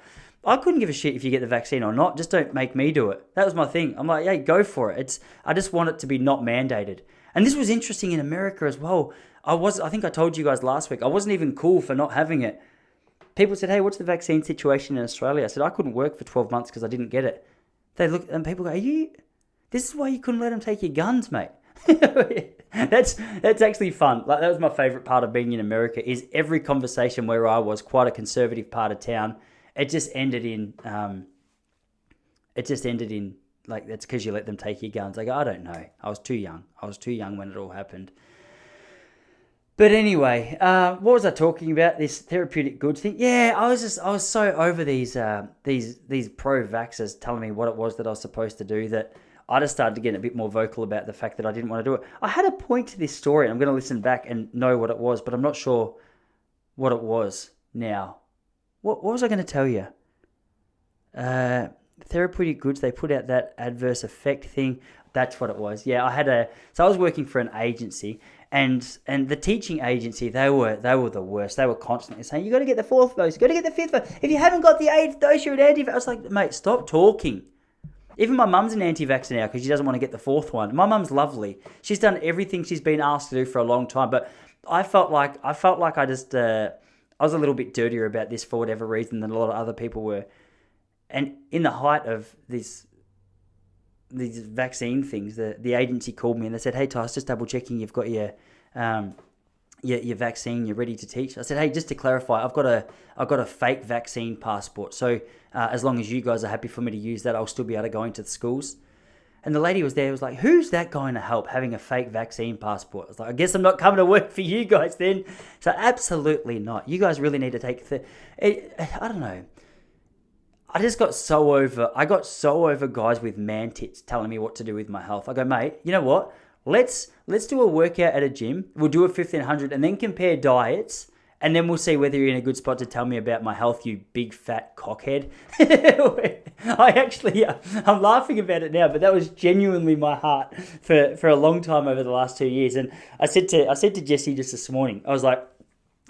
I couldn't give a shit if you get the vaccine or not. Just don't make me do it. That was my thing. I'm like, hey, go for it. I just want it to be not mandated. And this was interesting in America as well. I think I told you guys last week, I wasn't even cool for not having it. People said, hey, what's the vaccine situation in Australia? I said, I couldn't work for 12 months because I didn't get it. They look and people go, this is why you couldn't let them take your guns, mate. That's actually fun. Like, that was my favorite part of being in America, is every conversation where I was quite a conservative part of town, it just ended in like, that's because you let them take your guns. I go, I don't know. I was too young when it all happened. But anyway, what was I talking about? This therapeutic goods thing? Yeah, I was so over these pro-vaxxers telling me what it was that I was supposed to do that I just started to get a bit more vocal about the fact that I didn't want to do it. I had a point to this story, and I'm going to listen back and know what it was, but I'm not sure what it was now. What was I going to tell you? Therapeutic goods, they put out that adverse effect thing. That's what it was. Yeah, I was working for an agency, and the teaching agency, they were the worst. They were constantly saying, you got to get the 4th dose, you got to get the 5th dose. If you haven't got the 8th dose, you're an anti-vax. I was like, mate, stop talking. Even my mum's an anti-vaxxer now because she doesn't want to get the 4th one. My mum's lovely. She's done everything she's been asked to do for a long time, but I felt like I was a little bit dirtier about this for whatever reason than a lot of other people were. And in the height of these vaccine things, the agency called me and they said, hey, Tyson, just double checking you've got your vaccine, you're ready to teach. I said, hey, just to clarify, I've got a fake vaccine passport. So as long as you guys are happy for me to use that, I'll still be able to go into the schools. And the lady was there, was like, who's that going to help having a fake vaccine passport? I was like, I guess I'm not coming to work for you guys then. So absolutely not. You guys really need to take I don't know. I got so over guys with man tits telling me what to do with my health. I go, mate, you know what? Let's do a workout at a gym. We'll do a 1500 and then compare diets. And then we'll see whether you're in a good spot to tell me about my health, you big fat cockhead. I'm laughing about it now, but that was genuinely my heart for a long time over the last 2 years. And I said to Jesse just this morning, I was like,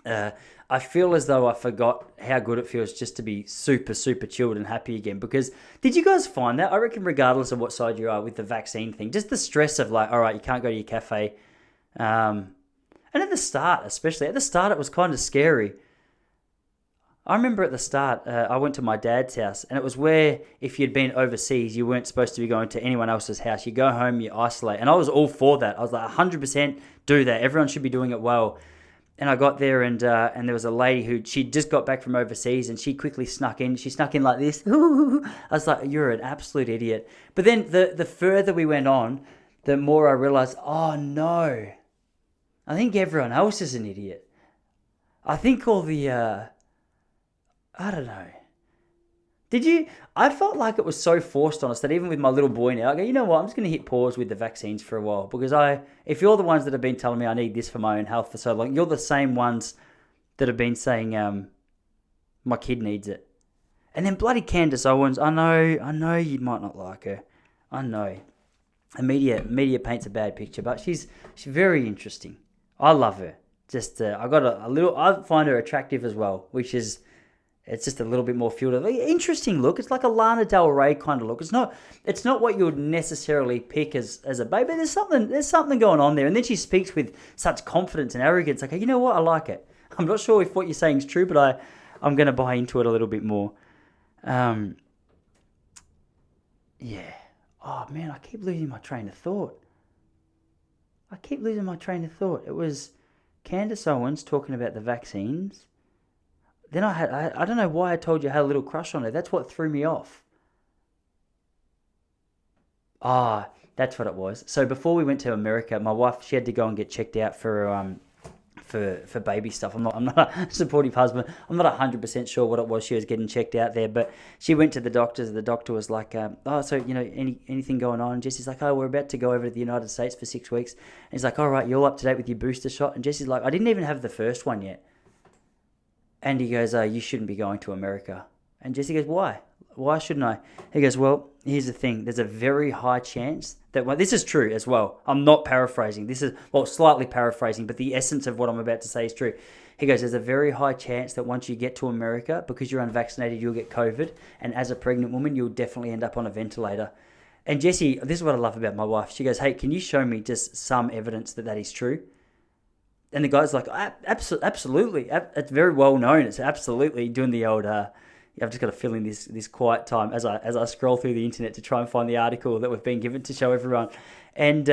I feel as though I forgot how good it feels just to be super, super chilled and happy again. Because did you guys find that? I reckon regardless of what side you are with the vaccine thing, just the stress of like, all right, you can't go to your cafe. And at the start, especially, it was kind of scary. I remember at the start, I went to my dad's house, and it was where if you'd been overseas, you weren't supposed to be going to anyone else's house. You go home, you isolate. And I was all for that. I was like, 100% do that. Everyone should be doing it well. And I got there, and there was a lady she just got back from overseas, and she quickly snuck in. She snuck in like this. I was like, you're an absolute idiot. But then the further we went on, the more I realized, oh no, I think everyone else is an idiot. I think all the, I don't know. I felt like it was so forced on us that even with my little boy now, I go, you know what, I'm just going to hit pause with the vaccines for a while. Because if you're the ones that have been telling me I need this for my own health for so long, you're the same ones that have been saying my kid needs it. And then bloody Candace Owens, I know you might not like her. I know. The media paints a bad picture, but she's very interesting. I love her. Just I find her attractive as well, which is It's just a little bit more filled. Interesting look. It's like a Lana Del Rey kind of look. It's not what you would necessarily pick as a baby. There's something going on there. And then she speaks with such confidence and arrogance. Like, you know what? I like it. I'm not sure if what you're saying is true, but I'm going to buy into it a little bit more. Yeah. Oh man, I keep losing my train of thought. It was Candace Owens talking about the vaccines. Then I don't know why I told you I had a little crush on her. That's what threw me off. Ah, that's what it was. So before we went to America, my wife, she had to go and get checked out for baby stuff. I'm not a supportive husband. I'm not 100% sure what it was she was getting checked out there, but she went to the doctors. The doctor was like, so anything going on? And Jesse's like, we're about to go over to the United States for 6 weeks. And he's like, all right, you're all up to date with your booster shot. And Jesse's like, I didn't even have the first one yet. And he goes, you shouldn't be going to America. And Jesse goes, why? Why shouldn't I? He goes, well, here's the thing. There's a very high chance that, this is true as well. I'm not paraphrasing. This is, slightly paraphrasing, but the essence of what I'm about to say is true. He goes, there's a very high chance that once you get to America, because you're unvaccinated, you'll get COVID. And as a pregnant woman, you'll definitely end up on a ventilator. And Jessie, this is what I love about my wife. She goes, hey, can you show me just some evidence that is true? And the guy's like, absolutely. It's very well known. It's absolutely doing the old, I've just got to fill in this quiet time as I scroll through the internet to try and find the article that we've been given to show everyone. And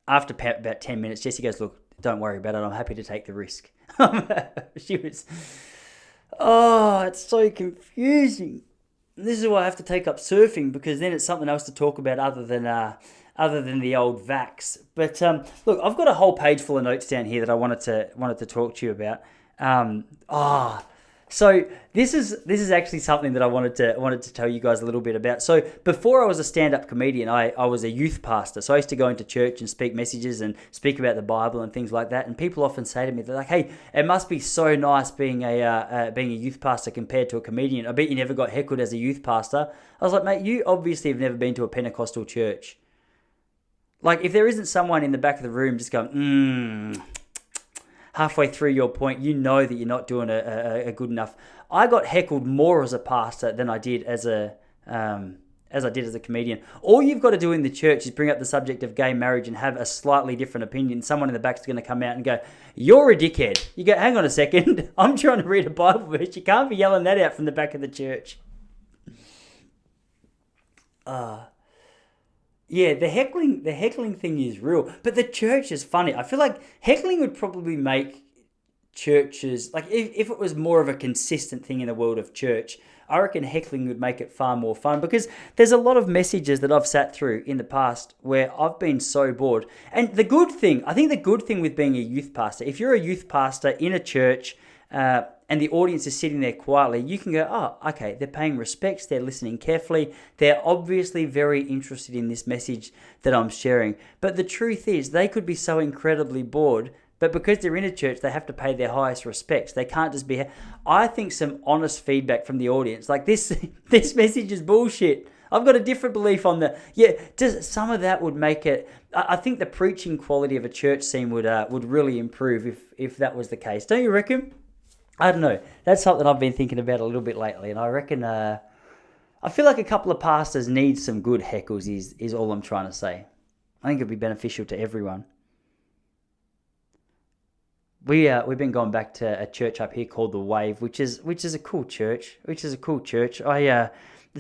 after about 10 minutes, Jessie goes, look, don't worry about it. I'm happy to take the risk. She was, it's so confusing. This is why I have to take up surfing, because then it's something else to talk about other than the old vax. But look, I've got a whole page full of notes down here that I wanted to talk to you about. So this is actually something that I wanted to tell you guys a little bit about. So before I was a stand-up comedian, I was a youth pastor. So I used to go into church and speak messages and speak about the Bible and things like that. And people often say to me, they're like, "Hey, it must be so nice being a youth pastor compared to a comedian. I bet you never got heckled as a youth pastor." I was like, "Mate, you obviously have never been to a Pentecostal church. Like, if there isn't someone in the back of the room just going, halfway through your point, you know that you're not doing a good enough." I got heckled more as a pastor than I did as a comedian. All you've got to do in the church is bring up the subject of gay marriage and have a slightly different opinion. Someone in the back is going to come out and go, "You're a dickhead." You go, "Hang on a second, I'm trying to read a Bible verse. You can't be yelling that out from the back of the church." Yeah, the heckling thing is real, but the church is funny. I feel like heckling would probably make churches, like if it was more of a consistent thing in the world of church, I reckon heckling would make it far more fun, because there's a lot of messages that I've sat through in the past where I've been so bored. And the good thing with being a youth pastor, if you're a youth pastor in a church, and the audience is sitting there quietly, you can go, "Oh, okay, they're paying respects, they're listening carefully, they're obviously very interested in this message that I'm sharing." But the truth is, they could be so incredibly bored, but because they're in a church, they have to pay their highest respects. They can't just be... I think some honest feedback from the audience, like this message is bullshit. I've got a different belief on some of that would make it... I think the preaching quality of a church scene would really improve if that was the case. Don't you reckon? I don't know. That's something I've been thinking about a little bit lately, and I reckon I feel like a couple of pastors need some good heckles is all I'm trying to say. I think it'd be beneficial to everyone. We've been going back to a church up here called The Wave, which is a cool church. It's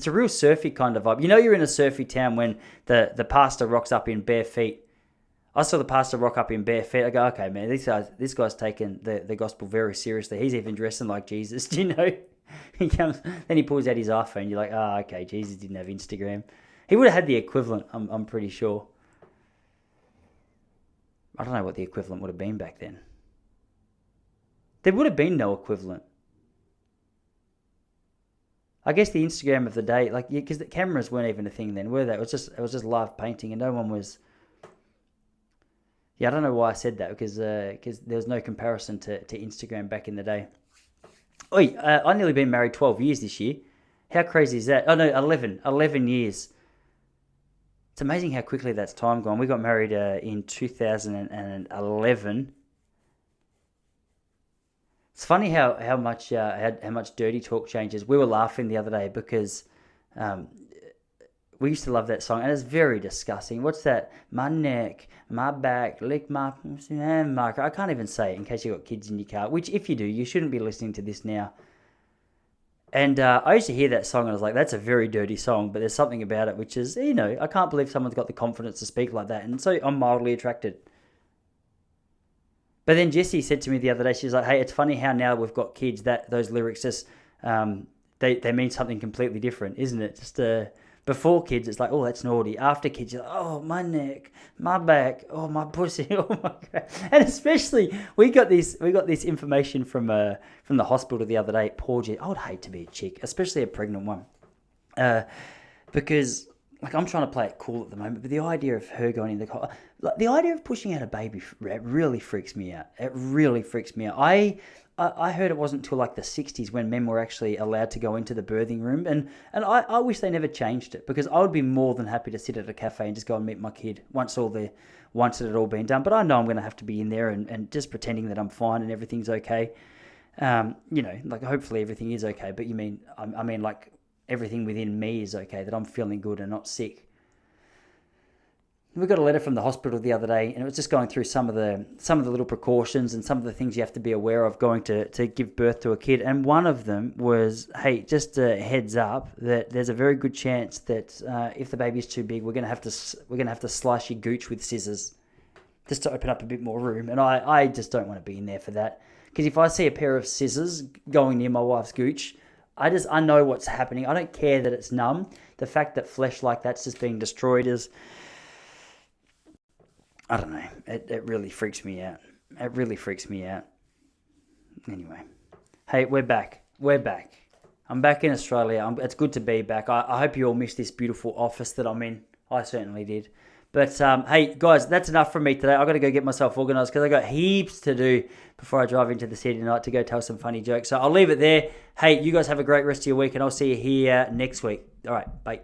a real surfy kind of vibe. You know, you're in a surfy town when the pastor rocks up in bare feet. I saw the pastor rock up in bare feet. I go, "Okay, man, this guy's taking the gospel very seriously. He's even dressing like Jesus." Do you know? He comes, then he pulls out his iPhone. You're like, "Oh, okay, Jesus didn't have Instagram. He would have had the equivalent. I'm pretty sure. I don't know what the equivalent would have been back then. There would have been no equivalent. I guess the Instagram of the day, because the cameras weren't even a thing then, were they? It was just live painting, and no one was. Yeah, I don't know why I said that, because there was no comparison to Instagram back in the day. I nearly been married 12 years this year. How crazy is that? Oh no, 11 years. It's amazing how quickly that's time gone. We got married in 2011. It's funny how much dirty talk changes. We were laughing the other day because we used to love that song, and it's very disgusting. What's that? My neck, my back, lick my hand marker. I can't even say it in case you've got kids in your car, which if you do, you shouldn't be listening to this now. And I used to hear that song and I was like, that's a very dirty song, but there's something about it which is, I can't believe someone's got the confidence to speak like that. And so I'm mildly attracted. But then Jessie said to me the other day, she's like, hey, it's funny how now we've got kids that those lyrics just, they mean something completely different, isn't it? Just before kids, it's like, oh, that's naughty. After kids, you're like, oh, my neck, my back, oh, my pussy, oh my God. And especially, we got this information from the hospital the other day. Poor Jessie, I would hate to be a chick, especially a pregnant one, because like I'm trying to play it cool at the moment, but the idea of her going in the idea of pushing out a baby, it really freaks me out. It really freaks me out. I heard it wasn't until like the 60s when men were actually allowed to go into the birthing room, and I wish they never changed it, because I would be more than happy to sit at a cafe and just go and meet my kid once it had all been done. But I know I'm going to have to be in there and just pretending that I'm fine and everything's okay. Like hopefully everything is okay. But I mean like everything within me is okay, that I'm feeling good and not sick. We got a letter from the hospital the other day, and it was just going through some of the little precautions and some of the things you have to be aware of going to give birth to a kid. And one of them was, hey, just a heads up that there's a very good chance that if the baby's too big, we're gonna have to slice your gooch with scissors, just to open up a bit more room. And I just don't want to be in there for that, because if I see a pair of scissors going near my wife's gooch, I know what's happening. I don't care that it's numb. The fact that flesh like that's just being destroyed is, I don't know. It really freaks me out. It really freaks me out. Anyway. Hey, we're back. I'm back in Australia. It's good to be back. I hope you all missed this beautiful office that I'm in. I certainly did. But, hey, guys, that's enough from me today. I've got to go get myself organised because I've got heaps to do before I drive into the city tonight to go tell some funny jokes. So I'll leave it there. Hey, you guys have a great rest of your week, and I'll see you here next week. All right, bye.